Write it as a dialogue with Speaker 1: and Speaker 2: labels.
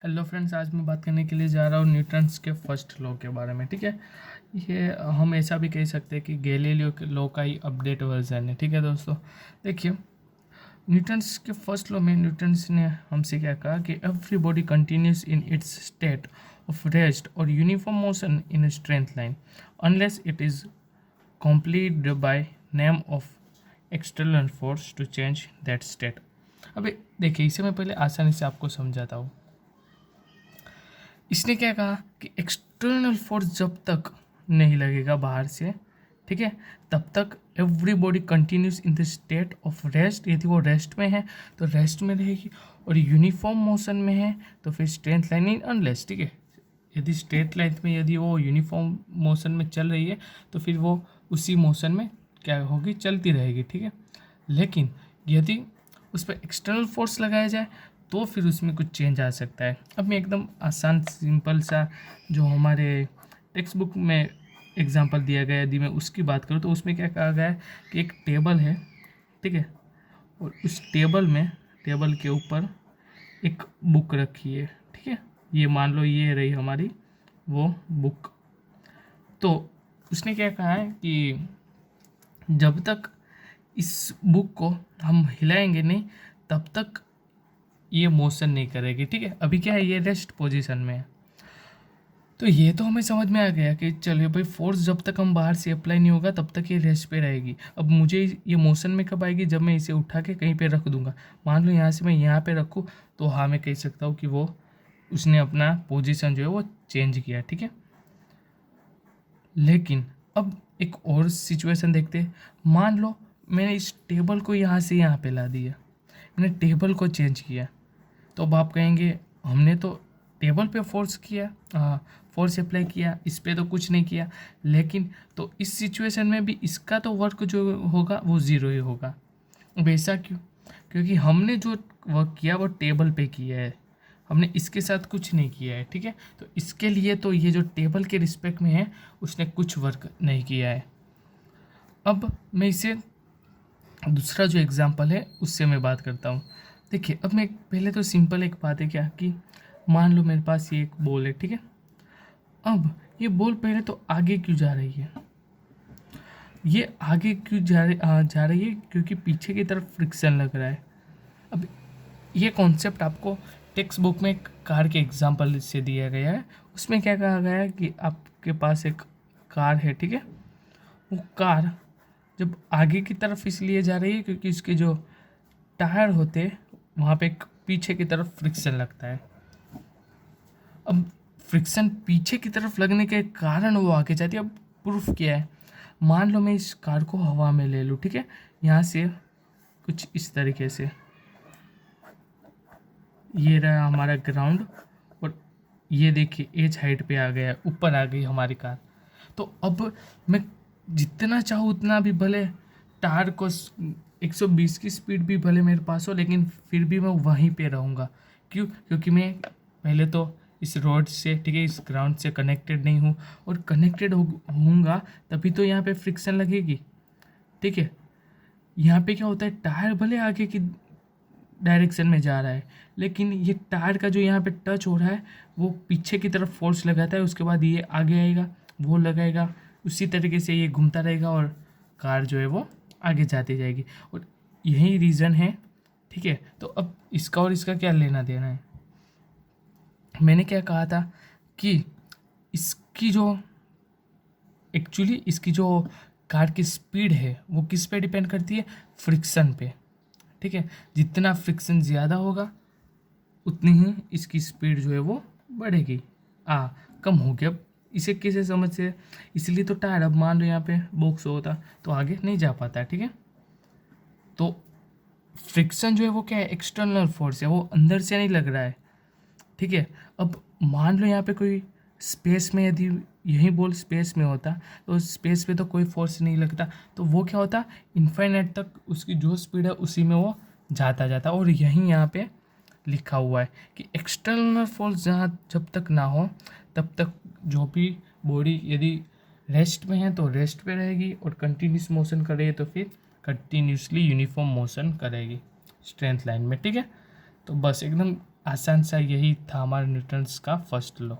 Speaker 1: Hello friends, आज मैं बात करने के लिए जा रहा हूँ न्यूटन्स के फर्स्ट लॉ के बारे में। ठीक है, ये हम ऐसा भी कह सकते हैं कि गैलीलियो के लॉ का ही अपडेट वर्जन है। ठीक है दोस्तों, देखिए न्यूटन्स के फर्स्ट लॉ में न्यूटन्स ने हमसे क्या कहा कि every body continues in its state of rest और uniform motion in a straight line unless it is compelled by name of external force to change that state. अभी देखिए, इसे मैं पहले आसानी से आपको समझाता हूँ। इसने क्या कहा कि एक्सटर्नल फोर्स जब तक नहीं लगेगा बाहर से, ठीक है, तब तक every body continues in the state of rest. यदि वो रेस्ट में है तो रेस्ट में रहेगी, और यूनिफॉर्म मोशन में है तो फिर स्ट्रेट लाइन इन अनलेस। ठीक है, यदि स्ट्रेट लाइन में यदि वो यूनिफॉर्म मोशन में चल रही है तो फिर वो उसी मोशन में क्या होगी, चलती रहेगी। ठीक है, लेकिन यदि उस पर एक्सटर्नल फोर्स लगाया जाए तो फिर उसमें कुछ चेंज आ सकता है। अब मैं एकदम आसान सिंपल सा जो हमारे टेक्स्ट बुक में एग्जांपल दिया गया, यदि मैं उसकी बात करूँ तो उसमें क्या कहा गया है कि एक टेबल है, ठीक है, और उस टेबल के ऊपर एक बुक रखी है। ठीक है, ये मान लो ये रही हमारी वो बुक। तो उसने क्या कहा है कि जब तक इस बुक को हम हिलाएंगे नहीं तब तक ये मोशन नहीं करेगी। ठीक है, अभी क्या है, ये रेस्ट पोजीशन में है। तो ये तो हमें समझ में आ गया कि चलिए भाई, फोर्स जब तक हम बाहर से अप्लाई नहीं होगा तब तक ये रेस्ट पे रहेगी। अब मुझे ये मोशन में कब आएगी, जब मैं इसे उठा के कहीं पे रख दूंगा। मान लो यहाँ से मैं यहाँ पे रखूँ तो हाँ, मैं कह सकता हूँ कि वो उसने अपना पोजीशन जो है वो चेंज किया। ठीक है, लेकिन अब एक और सिचुएशन देखते हैं। मान लो मैंने इस टेबल को यहाँ से यहाँ पे ला दिया, मैंने टेबल को चेंज किया, तो अब आप कहेंगे हमने तो टेबल पे फोर्स किया, फोर्स अप्लाई किया, इस पे तो कुछ नहीं किया। लेकिन तो इस सिचुएशन में भी इसका तो वर्क जो होगा वो ज़ीरो ही होगा। अब ऐसा क्यों? क्योंकि हमने जो वर्क किया वो टेबल पे किया है, हमने इसके साथ कुछ नहीं किया है। ठीक है, तो इसके लिए तो ये जो टेबल के रिस्पेक्ट में है उसने कुछ वर्क नहीं किया है। अब मैं इसे दूसरा जो एग्जांपल है उससे मैं बात करता हूँ। देखिए, अब मैं पहले तो सिंपल एक बात है क्या कि मान लो मेरे पास ये एक बॉल है। ठीक है, अब ये बॉल पहले तो आगे क्यों जा रही है, ये आगे क्यों जा रही है क्योंकि पीछे की तरफ फ्रिक्शन लग रहा है। अब ये कॉन्सेप्ट आपको टेक्स्ट बुक में एक कार के एग्जाम्पल से दिया गया है। उसमें क्या कहा गया है कि आपके पास एक कार है, ठीक है, वो कार जब आगे की तरफ इसलिए जा रही है क्योंकि उसके जो टायर होते हैं वहाँ पे एक पीछे की तरफ फ्रिक्शन लगता है। अब फ्रिक्शन पीछे की तरफ लगने के कारण वो आगे जाती है। अब प्रूफ क्या है, मान लो मैं इस कार को हवा में ले लूँ, ठीक है, यहाँ से कुछ इस तरीके से, ये रहा हमारा ग्राउंड, और ये देखिए एज हाइट पे आ गया, ऊपर आ गई हमारी कार। तो अब मैं जितना चाहूँ उतना भी, भले टायर को 120 की स्पीड भी भले मेरे पास हो, लेकिन फिर भी मैं वहीं पे रहूँगा। क्यों? क्योंकि मैं पहले तो इस रोड से, ठीक है, इस ग्राउंड से कनेक्टेड नहीं हूँ, और कनेक्टेड होऊंगा तभी तो यहाँ पे फ्रिक्शन लगेगी। ठीक है, यहाँ पे क्या होता है, टायर भले आगे की डायरेक्शन में जा रहा है, लेकिन ये टायर का जो यहाँ पे टच हो रहा है वो पीछे की तरफ फोर्स लगाता है, उसके बाद ये आगे आएगा, वो लगाएगा, उसी तरीके से ये घूमता रहेगा और कार जो है वो आगे जाती जाएगी। और यही रीज़न है। ठीक है, तो अब इसका और इसका क्या लेना देना है। मैंने क्या कहा था कि इसकी जो एक्चुअली इसकी जो कार की स्पीड है वो किस पे डिपेंड करती है, फ्रिक्शन पे। ठीक है, जितना फ्रिक्शन ज़्यादा होगा उतनी ही इसकी स्पीड जो है वो बढ़ेगी, कम होगी। अब इसे कैसे समझ से, इसलिए तो टायर, अब मान लो यहाँ पे बॉक्स होता तो आगे नहीं जा पाता। ठीक है, तो फ्रिक्शन जो है वो क्या है, एक्सटर्नल फोर्स है, वो अंदर से नहीं लग रहा है। ठीक है, अब मान लो यहाँ पे कोई स्पेस में, यदि यही बॉल स्पेस में होता तो स्पेस पे तो कोई फोर्स नहीं लगता, तो वो क्या होता, इन्फाइनाइट तक उसकी जो स्पीड है उसी में वो जाता जाता। और यहीं यहाँ पे लिखा हुआ है कि एक्सटर्नल फोर्स जहाँ जब तक ना हो तब तक जो भी बॉडी यदि रेस्ट में है तो रेस्ट पे रहेगी, और कंटिन्यूस मोशन करेगी तो फिर कंटिन्यूसली यूनिफॉर्म मोशन करेगी स्ट्रेंथ लाइन में। ठीक है, तो बस एकदम आसान सा यही था हमारा न्यूटन्स का फर्स्ट लॉ।